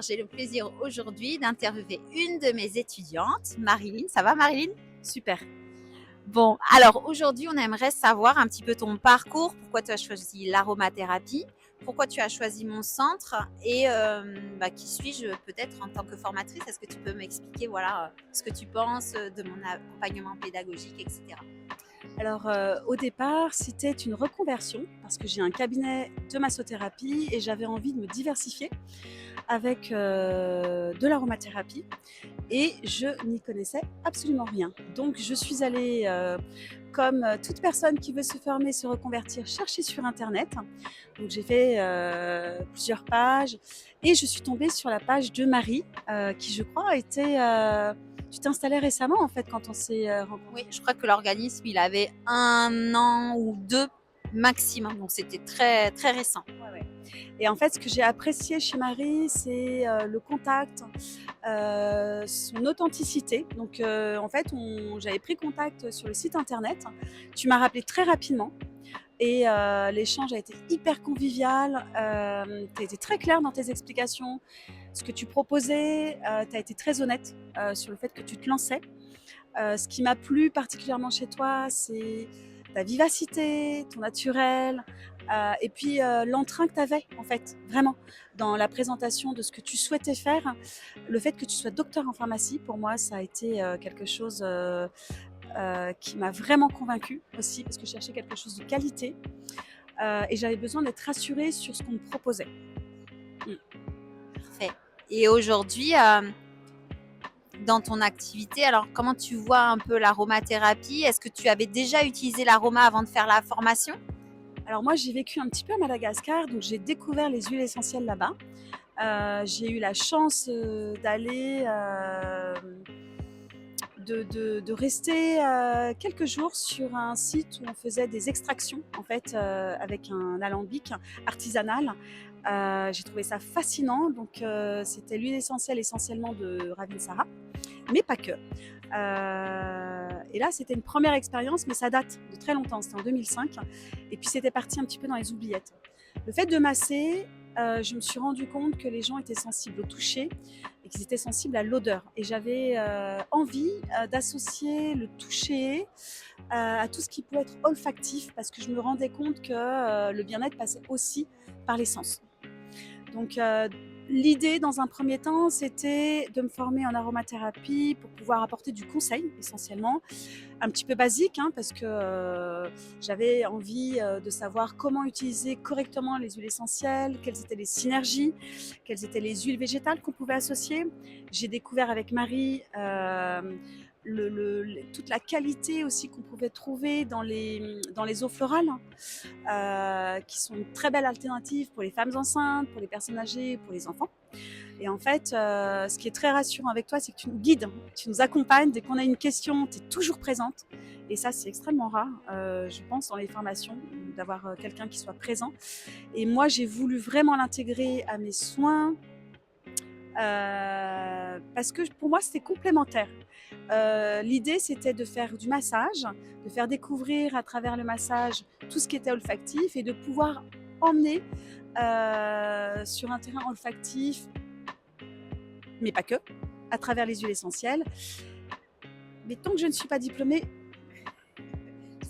Alors, j'ai le plaisir aujourd'hui d'interviewer une de mes étudiantes, Marilyn. Ça va, Marilyn? Super. Bon, alors aujourd'hui, on aimerait savoir un petit peu ton parcours, pourquoi tu as choisi l'aromathérapie, pourquoi tu as choisi mon centre et qui suis-je peut-être en tant que formatrice. Est-ce que tu peux m'expliquer voilà, ce que tu penses de mon accompagnement pédagogique, etc. Alors, au départ, c'était une reconversion parce que j'ai un cabinet de massothérapie et j'avais envie de me diversifier avec de l'aromathérapie et je n'y connaissais absolument rien. Donc, je suis allée, comme toute personne qui veut se former, se reconvertir, chercher sur Internet. Donc, j'ai fait plusieurs pages et je suis tombée sur la page de Marie, qui, je crois, était. Tu t'es installée récemment, en fait, quand on s'est rencontrés. Oui, je crois que l'organisme, il avait 1 an ou 2 maximum, donc c'était très, très récent. Ouais, ouais. Et en fait, ce que j'ai apprécié chez Marie, c'est le contact, son authenticité. Donc, en fait, j'avais pris contact sur le site internet. Tu m'as rappelé très rapidement. Et l'échange a été hyper convivial. Tu as été très claire dans tes explications, ce que tu proposais. Tu as été très honnête sur le fait que tu te lançais. Ce qui m'a plu particulièrement chez toi, c'est ta vivacité, ton naturel, et puis l'entrain que tu avais, en fait, vraiment, dans la présentation de ce que tu souhaitais faire. Le fait que tu sois docteur en pharmacie, pour moi, ça a été quelque chose qui m'a vraiment convaincue aussi, parce que je cherchais quelque chose de qualité, et j'avais besoin d'être rassurée sur ce qu'on me proposait. Parfait. Et aujourd'hui, dans ton activité, alors comment tu vois un peu l'aromathérapie? Est-ce que tu avais déjà utilisé l'aroma avant de faire la formation? Alors moi, j'ai vécu un petit peu à Madagascar, donc j'ai découvert les huiles essentielles là-bas. J'ai eu la chance d'aller, de rester quelques jours sur un site où on faisait des extractions, en fait, avec un alambic artisanal. J'ai trouvé ça fascinant. Donc, c'était l'huile essentielle essentiellement de Ravinsara, mais pas que. Et là, c'était une première expérience, mais ça date de très longtemps. C'était en 2005. Et puis, c'était parti un petit peu dans les oubliettes. Le fait de masser, je me suis rendu compte que les gens étaient sensibles au toucher et qu'ils étaient sensibles à l'odeur. Et j'avais envie d'associer le toucher à tout ce qui pouvait être olfactif, parce que je me rendais compte que le bien-être passait aussi par les sens. Donc, l'idée, dans un premier temps, c'était de me former en aromathérapie pour pouvoir apporter du conseil, essentiellement, un petit peu basique, hein, parce que j'avais envie de savoir comment utiliser correctement les huiles essentielles, quelles étaient les synergies, quelles étaient les huiles végétales qu'on pouvait associer. J'ai découvert avec Marie toute la qualité aussi qu'on pouvait trouver dans les eaux florales, qui sont une très belle alternative pour les femmes enceintes, pour les personnes âgées, pour les enfants. Et en fait, ce qui est très rassurant avec toi, c'est que tu nous guides, tu nous accompagnes. Dès qu'on a une question, tu es toujours présente. Et ça, c'est extrêmement rare, je pense, dans les formations, d'avoir quelqu'un qui soit présent. Et moi, j'ai voulu vraiment l'intégrer à mes soins, parce que pour moi, c'était complémentaire. L'idée, c'était de faire du massage, de faire découvrir à travers le massage tout ce qui était olfactif et de pouvoir emmener sur un terrain olfactif, mais pas que, à travers les huiles essentielles. Mais tant que je ne suis pas diplômée,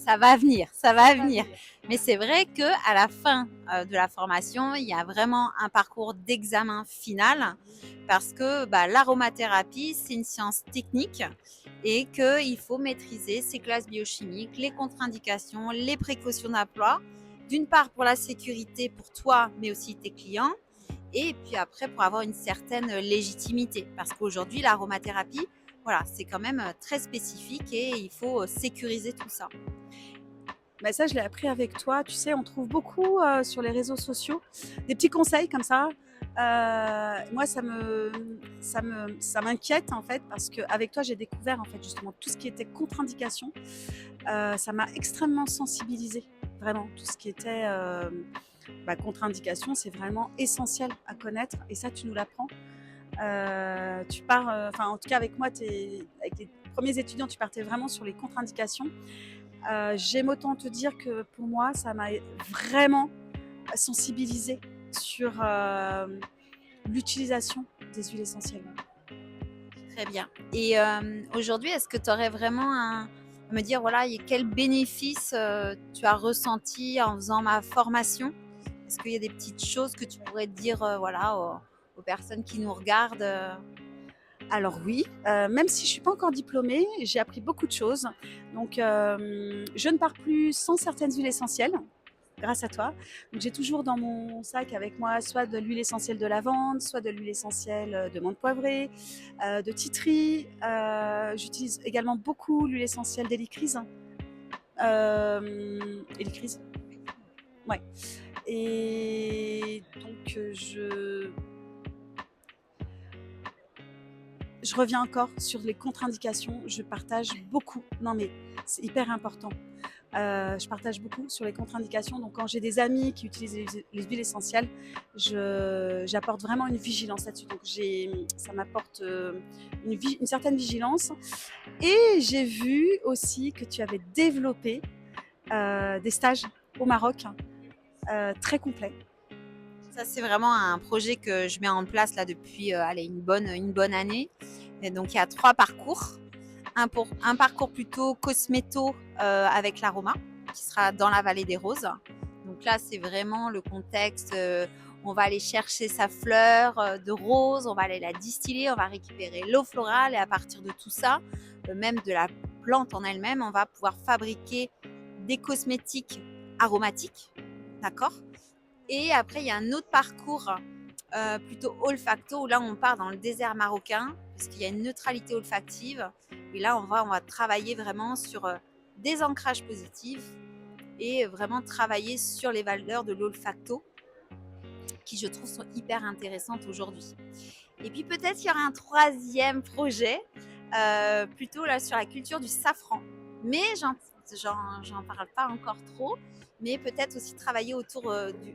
Ça va venir, ça va venir. Mais c'est vrai qu'à la fin de la formation, il y a vraiment un parcours d'examen final parce que l'aromathérapie, c'est une science technique et qu'il faut maîtriser ses classes biochimiques, les contre-indications, les précautions d'emploi, d'une part pour la sécurité pour toi, mais aussi tes clients, et puis après pour avoir une certaine légitimité. Parce qu'aujourd'hui, l'aromathérapie, voilà, c'est quand même très spécifique et il faut sécuriser tout ça. bah ça, je l'ai appris avec toi. Tu sais, on trouve beaucoup sur les réseaux sociaux des petits conseils comme ça. Moi, ça m'inquiète, en fait, parce qu'avec toi, j'ai découvert, en fait, justement tout ce qui était contre-indication. Ça m'a extrêmement sensibilisée, vraiment. Tout ce qui était contre-indication, c'est vraiment essentiel à connaître, et ça, tu nous l'apprends. Tu pars, enfin, en tout cas, avec moi, avec les premiers étudiants, tu partais vraiment sur les contre-indications. J'aime autant te dire que pour moi, ça m'a vraiment sensibilisée sur l'utilisation des huiles essentielles. Très bien. Et aujourd'hui, est-ce que tu aurais vraiment à me dire, voilà, quel bénéfice tu as ressenti en faisant ma formation? Est-ce qu'il y a des petites choses que tu pourrais dire, voilà, aux personnes qui nous regardent? Alors oui, même si je ne suis pas encore diplômée, j'ai appris beaucoup de choses. Donc, je ne pars plus sans certaines huiles essentielles, grâce à toi. Donc, j'ai toujours dans mon sac avec moi soit de l'huile essentielle de lavande, soit de l'huile essentielle de menthe poivrée, de titri. J'utilise également beaucoup l'huile essentielle d'hélicryse. Hélicryse, ouais. Et donc, je reviens encore sur les contre-indications. Je partage beaucoup. Non, mais c'est hyper important. Je partage beaucoup sur les contre-indications. Donc, quand j'ai des amis qui utilisent les huiles essentielles, j'apporte vraiment une vigilance là-dessus. Donc, ça m'apporte une certaine vigilance. Et j'ai vu aussi que tu avais développé des stages au Maroc très complets. Ça, c'est vraiment un projet que je mets en place là depuis allez, une bonne année. Et donc, il y a 3 parcours. Un parcours plutôt cosméto avec l'aroma, qui sera dans la vallée des roses. Donc là, c'est vraiment le contexte. On va aller chercher sa fleur de rose, on va aller la distiller, on va récupérer l'eau florale et à partir de tout ça, même de la plante en elle-même, on va pouvoir fabriquer des cosmétiques aromatiques. D'accord ? Et après, il y a un autre parcours plutôt olfacto où là, on part dans le désert marocain parce qu'il y a une neutralité olfactive. Et là, on va travailler vraiment sur des ancrages positifs et vraiment travailler sur les valeurs de l'olfacto qui, je trouve, sont hyper intéressantes aujourd'hui. Et puis peut-être qu'il y aura un 3e projet plutôt là sur la culture du safran. Mais j'en parle pas encore trop. Mais peut-être aussi travailler autour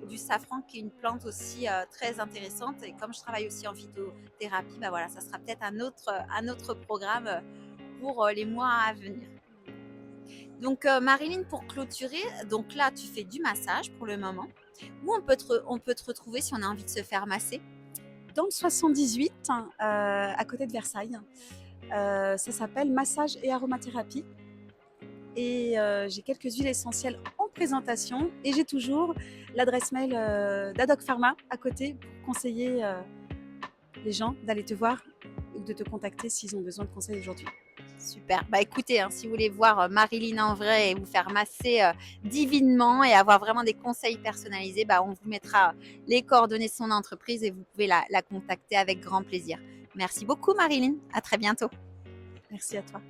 du safran, qui est une plante aussi très intéressante. Et comme je travaille aussi en phytothérapie, bah voilà, ça sera peut-être un autre programme pour les mois à venir. Donc Marilyn, pour clôturer, donc là tu fais du massage pour le moment. Où on peut te retrouver si on a envie de se faire masser? Dans le 78, à côté de Versailles. Ça s'appelle Massage et Aromathérapie. Et j'ai quelques huiles essentielles en présentation. Et j'ai toujours l'adresse mail d'Adoc Pharma à côté pour conseiller les gens d'aller te voir ou de te contacter s'ils ont besoin de conseils aujourd'hui. Super. Bah écoutez, si vous voulez voir Marilyn en vrai et vous faire masser divinement et avoir vraiment des conseils personnalisés, bah on vous mettra les coordonnées de son entreprise et vous pouvez la contacter avec grand plaisir. Merci beaucoup Marilyn. À très bientôt. Merci à toi.